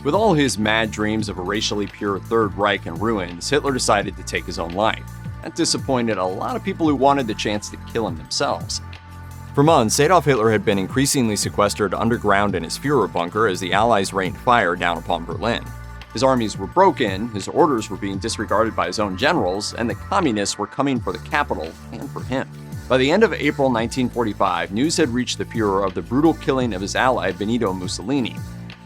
With all his mad dreams of a racially pure Third Reich in ruins, Hitler decided to take his own life. That disappointed a lot of people who wanted the chance to kill him themselves. For months, Adolf Hitler had been increasingly sequestered underground in his Führer bunker as the Allies rained fire down upon Berlin. His armies were broken, his orders were being disregarded by his own generals, and the communists were coming for the capital and for him. By the end of April 1945, news had reached the Führer of the brutal killing of his ally Benito Mussolini.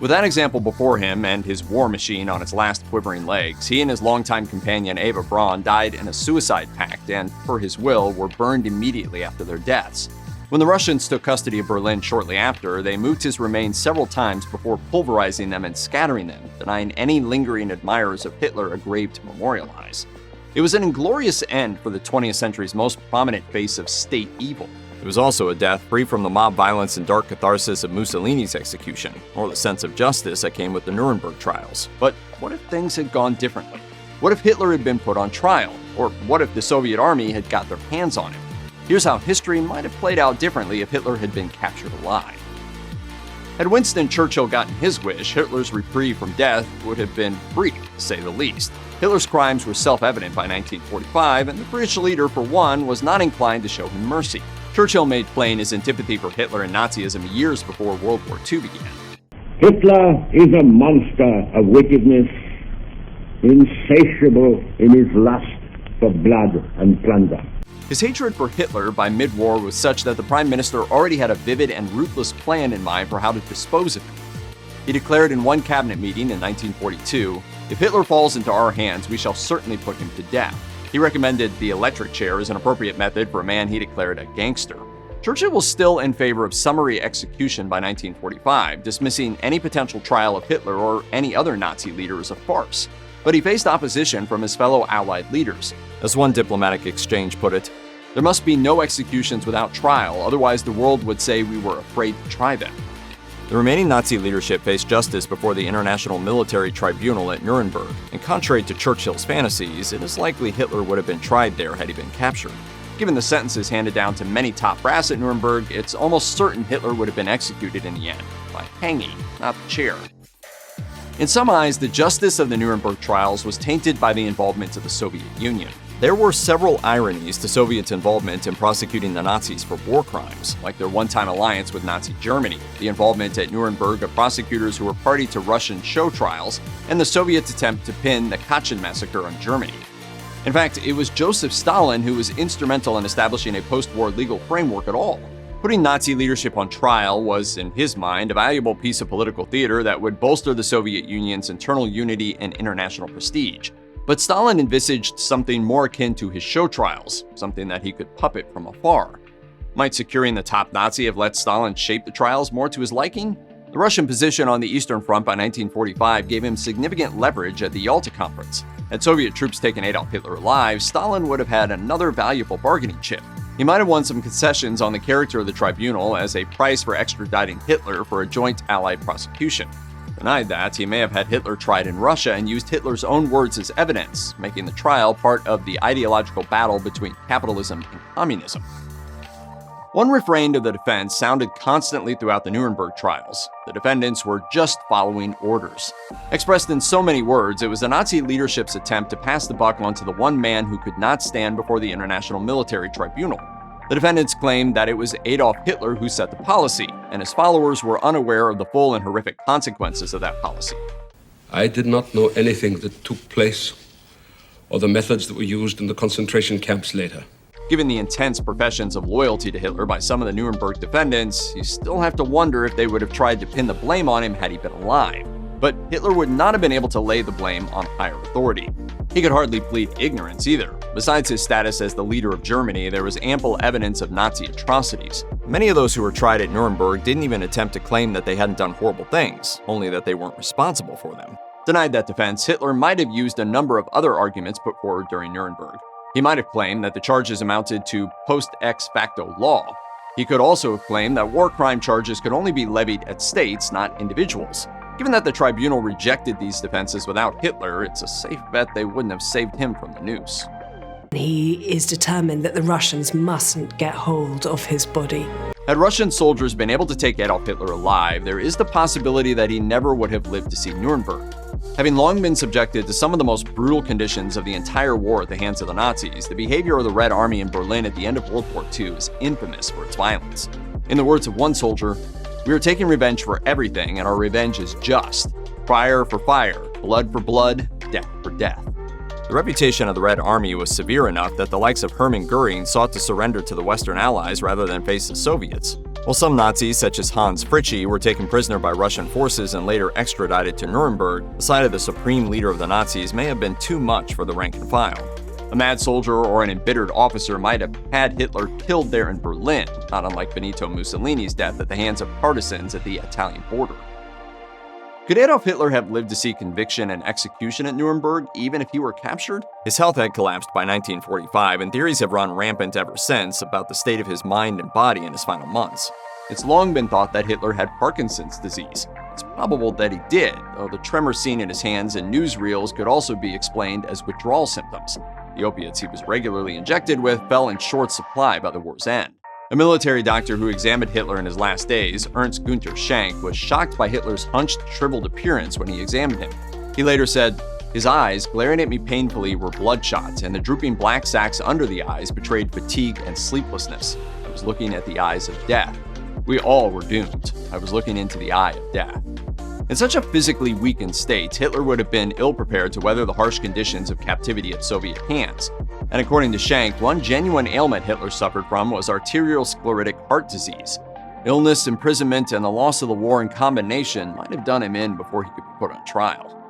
With that example before him and his war machine on its last quivering legs, he and his longtime companion Eva Braun died in a suicide pact and, per his will, were burned immediately after their deaths. When the Russians took custody of Berlin shortly after, they moved his remains several times before pulverizing them and scattering them, denying any lingering admirers of Hitler a grave to memorialize. It was an inglorious end for the 20th century's most prominent face of state evil. It was also a death free from the mob violence and dark catharsis of Mussolini's execution, or the sense of justice that came with the Nuremberg trials. But what if things had gone differently? What if Hitler had been put on trial? Or what if the Soviet army had got their hands on him? Here's how history might have played out differently if Hitler had been captured alive. Had Winston Churchill gotten his wish, Hitler's reprieve from death would have been brief, to say the least. Hitler's crimes were self-evident by 1945, and the British leader, for one, was not inclined to show him mercy. Churchill made plain his antipathy for Hitler and Nazism years before World War II began. Hitler is a monster of wickedness, insatiable in his lust for blood and plunder. His hatred for Hitler by mid-war was such that the Prime Minister already had a vivid and ruthless plan in mind for how to dispose of him. He declared in one cabinet meeting in 1942, "If Hitler falls into our hands, we shall certainly put him to death." He recommended the electric chair as an appropriate method for a man he declared a gangster. Churchill was still in favor of summary execution by 1945, dismissing any potential trial of Hitler or any other Nazi leader as a farce. But he faced opposition from his fellow Allied leaders. As one diplomatic exchange put it, "There must be no executions without trial, otherwise the world would say we were afraid to try them." The remaining Nazi leadership faced justice before the International Military Tribunal at Nuremberg, and contrary to Churchill's fantasies, it is likely Hitler would have been tried there had he been captured. Given the sentences handed down to many top brass at Nuremberg, it's almost certain Hitler would have been executed in the end, by hanging, not the chair. In some eyes, the justice of the Nuremberg trials was tainted by the involvement of the Soviet Union. There were several ironies to Soviets' involvement in prosecuting the Nazis for war crimes, like their one-time alliance with Nazi Germany, the involvement at Nuremberg of prosecutors who were party to Russian show trials, and the Soviets' attempt to pin the Katyn massacre on Germany. In fact, it was Joseph Stalin who was instrumental in establishing a post-war legal framework at all. Putting Nazi leadership on trial was, in his mind, a valuable piece of political theater that would bolster the Soviet Union's internal unity and international prestige. But Stalin envisaged something more akin to his show trials, something that he could puppet from afar. Might securing the top Nazi have let Stalin shape the trials more to his liking? The Russian position on the Eastern Front by 1945 gave him significant leverage at the Yalta Conference. Had Soviet troops taken Adolf Hitler alive, Stalin would have had another valuable bargaining chip. He might have won some concessions on the character of the tribunal as a price for extraditing Hitler for a joint Allied prosecution. Denied that, he may have had Hitler tried in Russia and used Hitler's own words as evidence, making the trial part of the ideological battle between capitalism and communism. One refrain of the defense sounded constantly throughout the Nuremberg trials. The defendants were just following orders. Expressed in so many words, it was the Nazi leadership's attempt to pass the buck onto the one man who could not stand before the International Military Tribunal. The defendants claimed that it was Adolf Hitler who set the policy, and his followers were unaware of the full and horrific consequences of that policy. I did not know anything that took place or the methods that were used in the concentration camps later. Given the intense professions of loyalty to Hitler by some of the Nuremberg defendants, you still have to wonder if they would have tried to pin the blame on him had he been alive. But Hitler would not have been able to lay the blame on higher authority. He could hardly plead ignorance either. Besides his status as the leader of Germany, there was ample evidence of Nazi atrocities. Many of those who were tried at Nuremberg didn't even attempt to claim that they hadn't done horrible things, only that they weren't responsible for them. Denied that defense, Hitler might have used a number of other arguments put forward during Nuremberg. He might have claimed that the charges amounted to post-ex facto law. He could also have claimed that war crime charges could only be levied at states, not individuals. Given that the tribunal rejected these defenses without Hitler, it's a safe bet they wouldn't have saved him from the noose. He is determined that the Russians mustn't get hold of his body. Had Russian soldiers been able to take Adolf Hitler alive, there is the possibility that he never would have lived to see Nuremberg. Having long been subjected to some of the most brutal conditions of the entire war at the hands of the Nazis, the behavior of the Red Army in Berlin at the end of World War II is infamous for its violence. In the words of one soldier, "We are taking revenge for everything, and our revenge is just. Fire for fire, blood for blood, death for death." The reputation of the Red Army was severe enough that the likes of Hermann Göring sought to surrender to the Western Allies rather than face the Soviets. While some Nazis, such as Hans Fritzsche, were taken prisoner by Russian forces and later extradited to Nuremberg, the sight of the supreme leader of the Nazis may have been too much for the rank and file. A mad soldier or an embittered officer might have had Hitler killed there in Berlin, not unlike Benito Mussolini's death at the hands of partisans at the Italian border. Could Adolf Hitler have lived to see conviction and execution at Nuremberg, even if he were captured? His health had collapsed by 1945, and theories have run rampant ever since about the state of his mind and body in his final months. It's long been thought that Hitler had Parkinson's disease. It's probable that he did, though the tremor seen in his hands and newsreels could also be explained as withdrawal symptoms. The opiates he was regularly injected with fell in short supply by the war's end. A military doctor who examined Hitler in his last days, Ernst Günther Schenk, was shocked by Hitler's hunched, shriveled appearance when he examined him. He later said, "His eyes, glaring at me painfully, were bloodshot, and the drooping black sacs under the eyes betrayed fatigue and sleeplessness. I was looking at the eyes of death. We all were doomed. I was looking into the eye of death." In such a physically weakened state, Hitler would have been ill-prepared to weather the harsh conditions of captivity at Soviet hands. And according to Schenk, one genuine ailment Hitler suffered from was arteriosclerotic heart disease. Illness, imprisonment, and the loss of the war in combination might have done him in before he could be put on trial.